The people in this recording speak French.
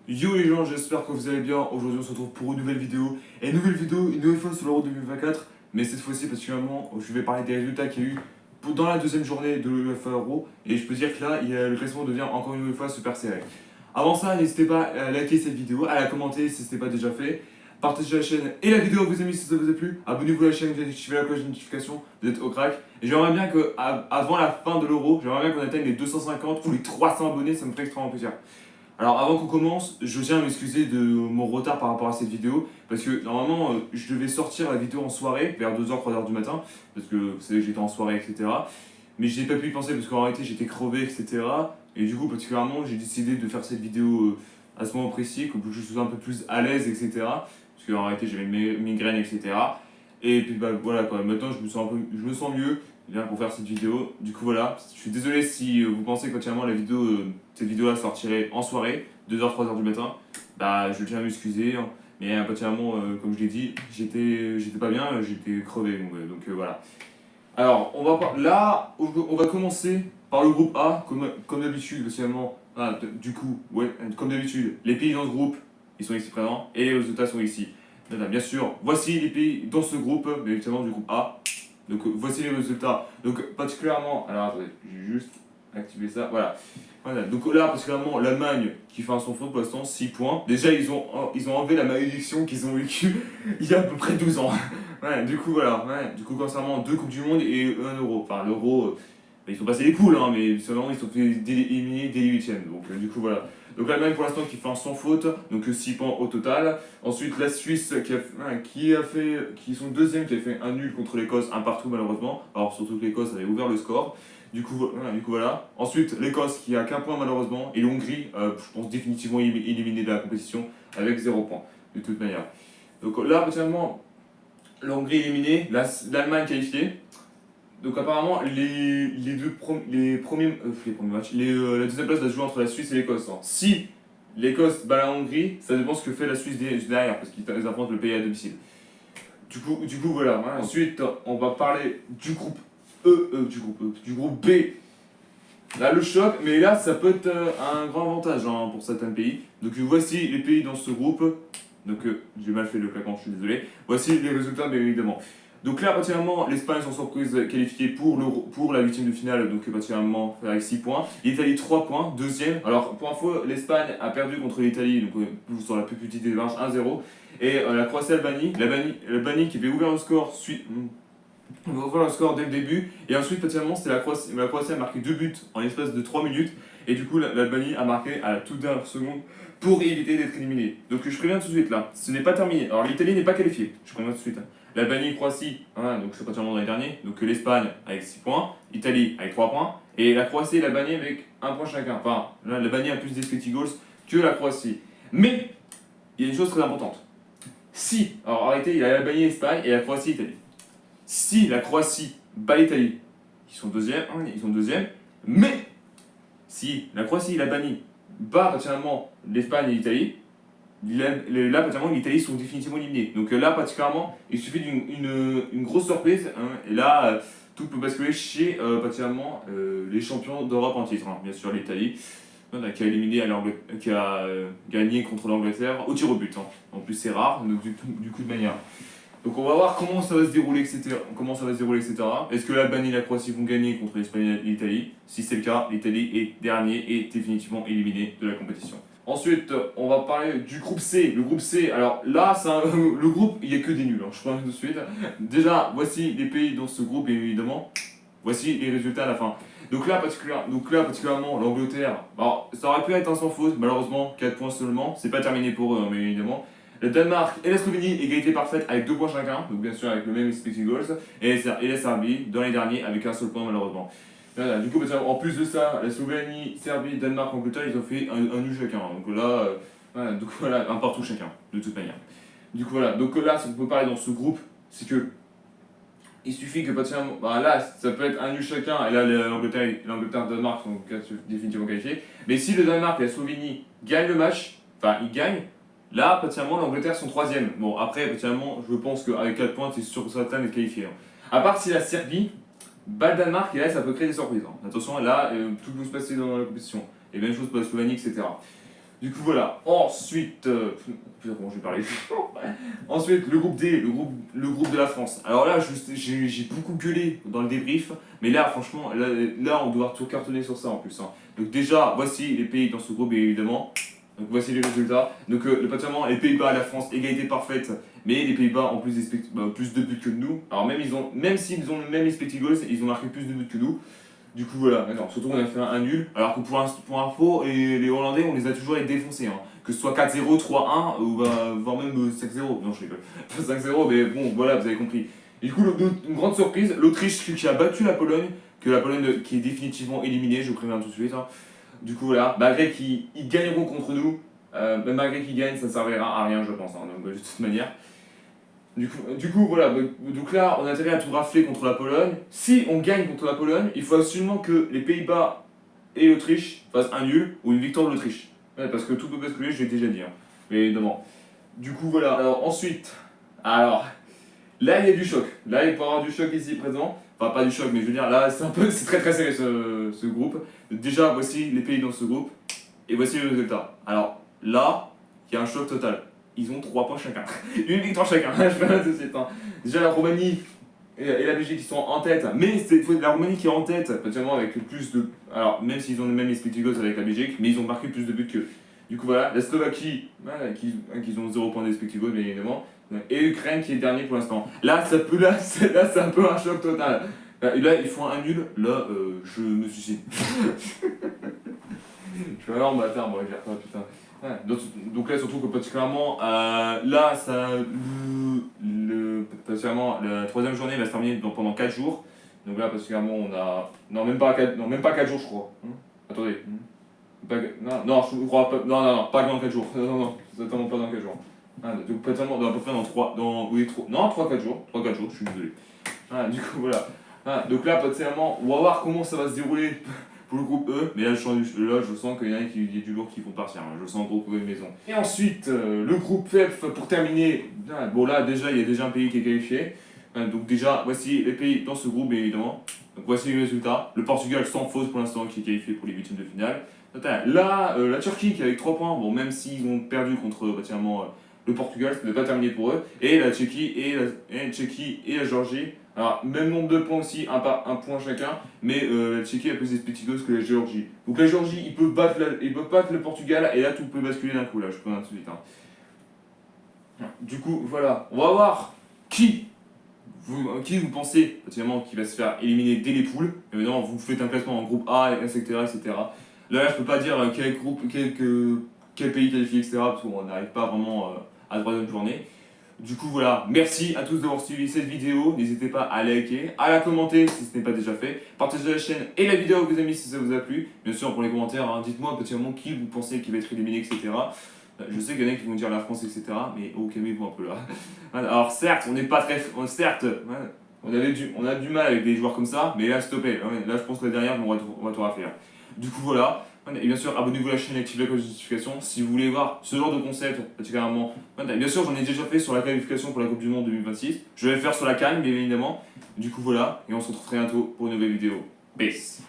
Yo les gens, j'espère que vous allez bien. Aujourd'hui on se retrouve pour une nouvelle vidéo. Et une nouvelle fois sur l'Euro 2024. Mais cette fois-ci particulièrement, je vais parler des résultats qu'il y a eu dans la deuxième journée de l'UEFA Euro. Et je peux dire que là, le classement devient encore une nouvelle fois super serré. Avant ça, n'hésitez pas à liker cette vidéo, à la commenter si ce n'est pas déjà fait. Partagez la chaîne et la vidéo à vos amis si ça vous a plu. Abonnez-vous à la chaîne, activez la cloche de notification, vous êtes au crack. Et j'aimerais bien que, avant la fin de l'Euro, j'aimerais bien qu'on atteigne les 250 ou les 300 abonnés, ça me ferait extrêmement plaisir. Alors avant qu'on commence, je tiens à m'excuser de mon retard par rapport à cette vidéo parce que normalement je devais sortir la vidéo en soirée vers 2h, 3h du matin parce que vous savez que j'étais en soirée, etc. Mais je n'ai pas pu y penser parce qu'en réalité j'étais crevé, etc. Et du coup particulièrement j'ai décidé de faire cette vidéo à ce moment précis, que je sois un peu plus à l'aise, etc. Parce qu'en réalité j'avais une migraine, etc. Et puis bah voilà quoi, maintenant je me sens mieux bien pour faire cette vidéo. Du coup voilà, je suis désolé si vous pensez qu'entièrement cette vidéo là sortirait en soirée, 2h, 3h du matin. Bah je tiens à m'excuser, hein. Mais particulièrement comme je l'ai dit, j'étais pas bien, j'étais crevé. Donc voilà. Alors on va commencer par le groupe A, comme d'habitude, spécialement. Ah, du coup, ouais, comme d'habitude, les pays dans ce groupe, ils sont ici présents et les résultats sont ici. Bien sûr, voici les pays dans ce groupe, mais évidemment du groupe A. Donc voici les résultats. Donc particulièrement, alors attendez, je vais juste activer ça, voilà. Voilà. Donc là particulièrement l'Allemagne qui fait un sans faute pour l'instant, 6 points. Déjà ils ont enlevé la malédiction qu'ils ont vécue il y a à peu près 12 ans. Ouais, du coup voilà, ouais. Du coup concernant 2 Coupes du Monde et 1 Euro. Enfin l'Euro, ils sont passés les poules, hein, mais seulement ils sont fait éliminer dès les huitièmes. Donc du coup voilà. Donc l'Allemagne pour l'instant qui fait un sans faute, donc 6 points au total. Ensuite la Suisse qui sont deuxième, qui a fait un nul contre l'Écosse, un partout malheureusement. Alors surtout que l'Écosse avait ouvert le score. Du coup voilà. Ensuite l'Écosse qui a qu'un point malheureusement. Et l'Hongrie, je pense définitivement éliminée de la compétition avec 0 point de toute manière. Donc là actuellement l'Hongrie éliminée, l'Allemagne qualifiée. Donc apparemment les premiers matchs, la deuxième place va se jouer entre la Suisse et l'Écosse, hein. Si l'Écosse bat la Hongrie, ça dépend ce que fait la Suisse derrière, parce qu'ils affrontent le pays à domicile. Du coup voilà. Ouais. Ensuite, on va parler du groupe du groupe B. Là, le choc, mais là, ça peut être un grand avantage, hein, pour certains pays. Donc voici les pays dans ce groupe. Donc j'ai mal fait le claquant, je suis désolé. Voici les résultats, bien évidemment. Donc là, particulièrement, l'Espagne sans surprise qualifiée pour la huitième de finale, donc particulièrement avec 6 points. L'Italie 3 points, deuxième. Alors pour info, l'Espagne a perdu contre l'Italie, donc sur la plus petite des marges, 1-0. Et la Croatie-Albanie, l'Albanie qui avait ouvert le score on va voir le score dès le début. Et ensuite, particulièrement, c'était la Croatie. La Croatie a marqué 2 buts en l'espace de 3 minutes. Et du coup, l'Albanie a marqué à la toute dernière seconde pour éviter d'être éliminé. Donc je préviens tout de suite là, ce n'est pas terminé. Alors l'Italie n'est pas qualifiée, je préviens tout de suite. L'Albanie et Croatie, hein, donc c'est particulièrement dans les derniers. Donc l'Espagne avec 6 points, l'Italie avec 3 points. Et la Croatie et l'Albanie avec 1 point chacun. Enfin, l'Albanie a plus d'expected goals que la Croatie. Mais, il y a une chose très importante. Si, alors arrêtez, il y a l'Albanie et l'Espagne et la Croatie et l'Italie. Si la Croatie bat l'Italie, ils sont deuxième, mais si la Croatie et l'Albanie bat particulièrement l'Espagne et l'Italie, là particulièrement l'Italie sont définitivement éliminés. Donc là particulièrement, il suffit d'une grosse surprise, hein, et là tout peut basculer chez particulièrement les champions d'Europe en titre, hein. Bien sûr l'Italie qui a gagné contre l'Angleterre au tir au but, hein. En plus c'est rare, donc du coup de manière. Donc on va voir comment ça va se dérouler, etc. Est-ce que l'Albanie et la Croatie vont gagner contre l'Espagne et l'Italie? Si c'est le cas, l'Italie est dernier et définitivement éliminé de la compétition. Ensuite, on va parler du groupe C. Le groupe C, alors là, le groupe, il n'y a que des nuls, hein, je préviens tout de suite. Déjà, voici les pays dans ce groupe, évidemment. Voici les résultats à la fin. Donc là, particulièrement, l'Angleterre, alors, ça aurait pu être un sans faute, malheureusement, 4 points seulement. C'est pas terminé pour eux, hein, mais évidemment. Le Danemark et la Slovénie, égalité parfaite avec 2 points chacun, donc bien sûr avec le même expected goals, et la Serbie dans les derniers avec un seul point malheureusement. Voilà, du coup, en plus de ça, la Slovénie, Serbie, Danemark, Angleterre, ils ont fait un nul chacun. Donc là, un partout chacun, de toute manière. Du coup, voilà, donc là, si on peut parler dans ce groupe, c'est que il suffit que là, ça peut être un nul chacun, et là, l'Angleterre et Danemark sont définitivement qualifiés. Mais si le Danemark et la Slovénie gagnent le match, enfin, ils gagnent. Là, particulièrement, l'Angleterre sont troisième. Bon, après, particulièrement, je pense qu'avec 4 points, c'est sûr que ça va être qualifié, hein. À part si la Serbie bat le Danemark, et là, ça peut créer des surprises, hein. Attention, là, tout peut se passer dans la compétition. Et même chose pour la Slovénie, etc. Du coup, voilà. Ensuite, putain, comment je vais parler. Ensuite, le groupe D, le groupe de la France. Alors là, j'ai beaucoup gueulé dans le débrief, mais là, franchement, là, on doit tout cartonner sur ça en plus, hein. Donc déjà, voici les pays dans ce groupe, évidemment. Donc voici les résultats. Donc notamment les Pays-Bas et la France, égalité parfaite, mais les Pays-Bas ont plus de buts que nous. Alors même s'ils ont le même expected goals, ils ont marqué plus de buts que nous. Du coup voilà, non, surtout on a fait un nul, alors que pour info, les Hollandais on les a toujours défoncés, hein. Que ce soit 4-0, 3-1, ou voire même 5-0, non je rigole, pas 5-0, mais bon voilà, vous avez compris. Et du coup, une grande surprise, l'Autriche qui a battu la Pologne, que la Pologne qui est définitivement éliminée, je vous préviens tout de suite, hein. Du coup voilà, malgré qu'ils gagneront contre nous, même malgré qu'ils gagnent, ça ne servira à rien je pense, hein, donc, de toute manière. Du coup, voilà, donc là, on a intérêt à tout rafler contre la Pologne. Si on gagne contre la Pologne, il faut absolument que les Pays-Bas et l'Autriche fassent un nul ou une victoire de l'Autriche. Ouais, parce que tout peut basculer, je l'ai déjà dit, hein. Mais évidemment. Du coup, voilà. Alors, ensuite, là, il y a du choc. Là, il peut y avoir du choc ici présent. Enfin, pas du choc, mais je veux dire, là, c'est très très serré ce groupe. Déjà, voici les pays dans ce groupe. Et voici le résultat. Alors, là, il y a un choc total. Ils ont 3 points chacun. Une victoire chacun, je fais tout de suite, hein. Déjà la Roumanie et la Belgique qui sont en tête, mais c'est la Roumanie qui est en tête, potentiellement avec plus de. Alors, même s'ils ont le même expected goals avec la Belgique, mais ils ont marqué plus de buts qu'eux. Du coup, voilà, la Slovaquie, qui ont 0 point d'expected goals, bien évidemment, et l'Ukraine qui est dernier pour l'instant. Là, c'est un peu un choc total. Là, ils font un nul, là, je me suicide. Je suis vraiment bâtard, moi, je vais putain. Ouais, donc là, surtout que particulièrement, là, particulièrement, la troisième journée va se terminer pendant 4 jours. Donc là, particulièrement, on a. Non, même pas 4 jours, je crois. Attendez. Non, je crois pas. Non, pas dans 4 jours. Non, certainement pas dans 4 jours. Donc, particulièrement, à peu près dans 3. Oui, non, 3-4 jours. 3-4 jours, je suis désolé. Du coup, voilà. Donc là, particulièrement, on va voir comment ça va se dérouler pour le groupe E, mais là je sens qu'il y en a qui est du lourd qui vont partir, hein. Je le sens groupe E maison. Et ensuite, le groupe F pour terminer. Bon là déjà il y a déjà un pays qui est qualifié. Donc déjà voici les pays dans ce groupe évidemment. Donc voici les résultats. Le Portugal sans faute pour l'instant qui est qualifié pour les huitièmes de finale. Là la Turquie qui est avec 3 points, bon même s'ils ont perdu contre le Portugal, ça n'est pas terminé pour eux. Et la Tchéquie et la Géorgie. Alors, même nombre de points aussi, un point chacun, mais la Tchéquie a plus d'expected que la Géorgie. Donc la Géorgie, ils peuvent battre le Portugal, et là tout peut basculer d'un coup, là, je préviens tout de suite, hein. Du coup, voilà, on va voir qui vous pensez, particulièrement, qui va se faire éliminer dès les poules. Évidemment, vous faites un classement en groupe A, etc. Là, je peux pas dire quel pays qualifié, etc. Parce qu'on n'arrive pas vraiment à la troisième journée. Du coup voilà, merci à tous d'avoir suivi cette vidéo, n'hésitez pas à liker, à la commenter si ce n'est pas déjà fait, partagez la chaîne et la vidéo avec vos amis si ça vous a plu, bien sûr pour les commentaires, hein, dites-moi petit qui vous pensez qui va être éliminé, etc. Je sais qu'il y en a qui vont dire la France, etc. Mais calmez-vous un peu là. Alors certes, on n'est pas très. Certes, on a du mal avec des joueurs comme ça, mais là stoppez, là je pense que derrière on va tout refaire. Du coup voilà. Et bien sûr, abonnez-vous à la chaîne et activez la cloche de notification si vous voulez voir ce genre de concept, particulièrement. Bien sûr, j'en ai déjà fait sur la qualification pour la Coupe du Monde 2026. Je vais le faire sur la CAN, bien évidemment. Du coup, voilà. Et on se retrouve très bientôt pour une nouvelle vidéo. Peace.